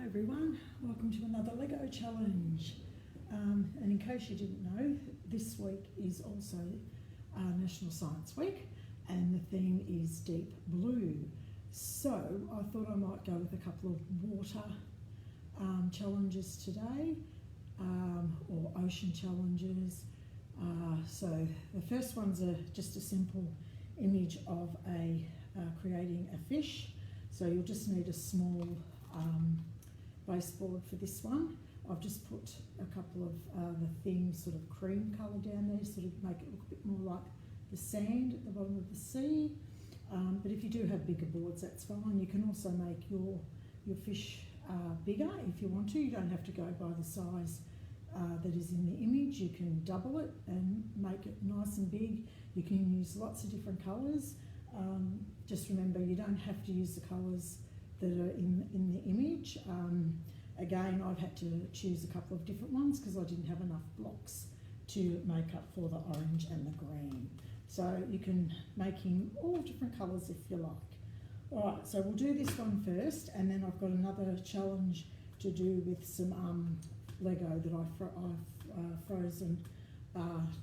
Hi everyone, welcome to another Lego challenge. And in case you didn't know, this week is also National Science Week and the theme is Deep Blue. So I thought I might go with a couple of water challenges today, or ocean challenges. So the first one's just a simple image of creating a fish. So you'll just need a small baseboard for this one. I've just put a couple of the thin sort of cream colour down there, sort of make it look a bit more like the sand at the bottom of the sea. But if you do have bigger boards, that's fine. You can also make your fish bigger if you want to. You don't have to go by the size that is in the image. You can double it and make it nice and big. You can use lots of different colours. Just remember, you don't have to use the colours that are in the image. Again, I've had to choose a couple of different ones because I didn't have enough blocks to make up for the orange and the green. So you can make him all different colours if you like. All right, so we'll do this one first, and then I've got another challenge to do with some Lego that I've frozen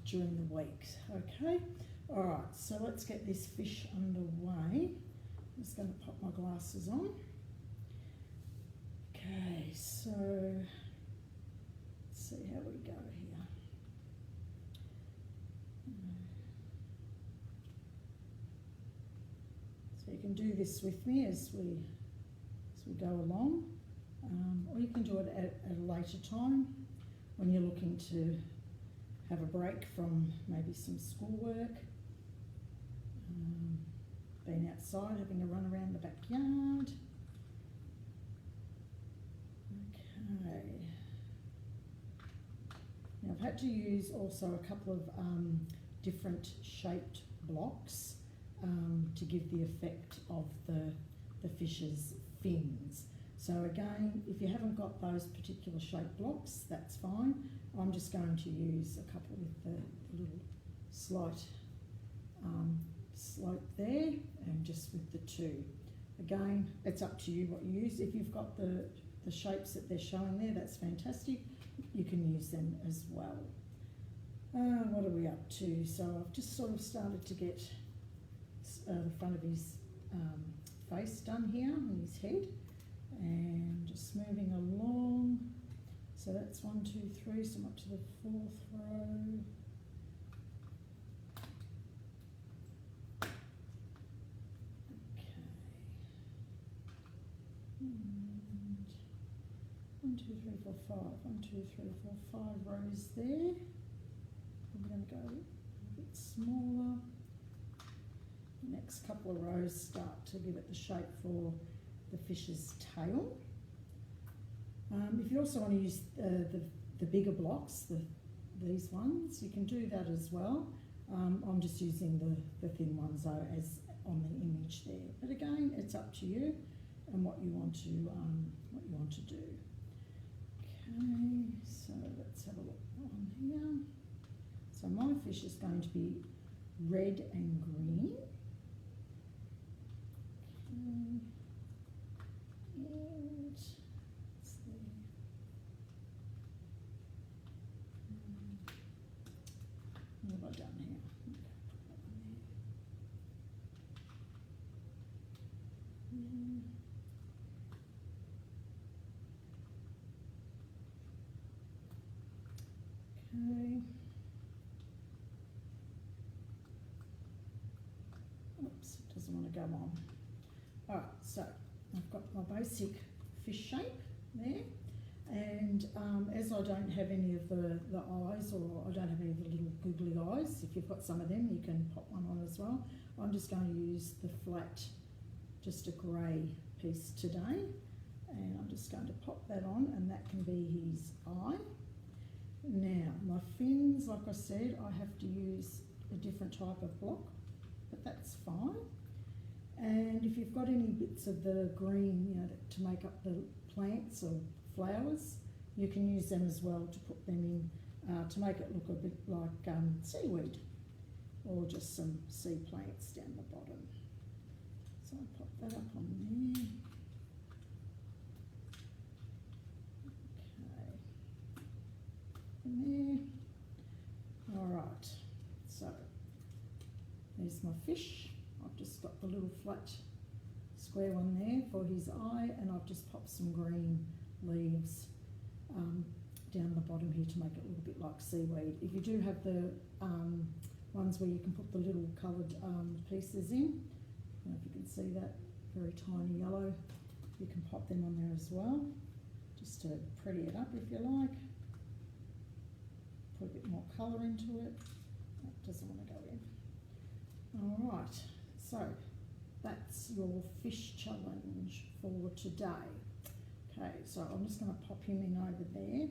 during the week. Okay, all right, so let's get this fish underway. I'm just going to pop my glasses on. Okay, so let's see how we go here. So you can do this with me as we go along, or you can do it at a later time when you're looking to have a break from maybe some schoolwork, being outside, having a run around the backyard. Okay. Now I've had to use also a couple of different shaped blocks to give the effect of the fish's fins. So again, if you haven't got those particular shaped blocks, that's fine. I'm just going to use a couple with the little slight slope there, and just with the two. Again, it's up to you what you use. If you've got the shapes that they're showing there, that's fantastic. You can use them as well. What are we up to? So I've just sort of started to get the front of his face done here, and his head, and just moving along. So that's 1, 2, 3, so I'm up to the 4th row. And 1, 2, 3, 4, 5. 1, 2, 3, 4, 5 rows there. I'm going to go a bit smaller. The next couple of rows start to give it the shape for the fish's tail. If you also want to use the bigger blocks, these ones, you can do that as well. I'm just using the thin ones though, as on the image there. But again, it's up to you and what you want to do. Okay, so let's have a look on here. So my fish is going to be red and green. Okay, and it's there. What have I done here? Okay, put that one there. Okay. Oops, it doesn't want to go on. Alright, so I've got my basic fish shape there, and as I don't have any of the eyes, or I don't have any of the little googly eyes, if you've got some of them you can pop one on as well. I'm just going to use the flat, just a grey piece today, and I'm just going to pop that on, and that can be his eye. Now my fins, like I said, I have to use a different type of block, but that's fine. And if you've got any bits of the green, to make up the plants or flowers, you can use them as well to put them in, to make it look a bit like seaweed, or just some sea plants down the bottom. So I'll pop that up on there. in there. All right, so there's my fish. I've just got the little flat square one there for his eye, and I've just popped some green leaves down the bottom here to make it look a bit like seaweed. If you do have the ones where you can put the little coloured pieces in, I don't know if you can see that, very tiny yellow, you can pop them on there as well, just to pretty it up if you like. Put a bit more colour into it. That doesn't want to go in. All right, so that's your fish challenge for today. Okay, so I'm just going to pop him in over there.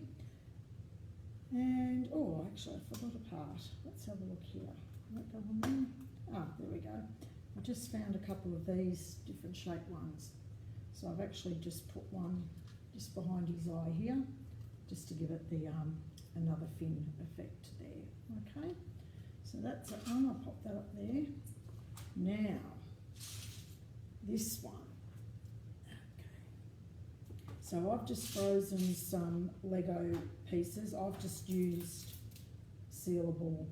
And, oh, actually I forgot a part. Let's have a look here. Will that go on there? Ah, there we go. I just found a couple of these different shaped ones. So I've actually just put one just behind his eye here, just to give it the another fin effect there. Okay, so that's it on. I'll pop that up there. Now, this one. Okay. So I've just frozen some Lego pieces. I've just used sealable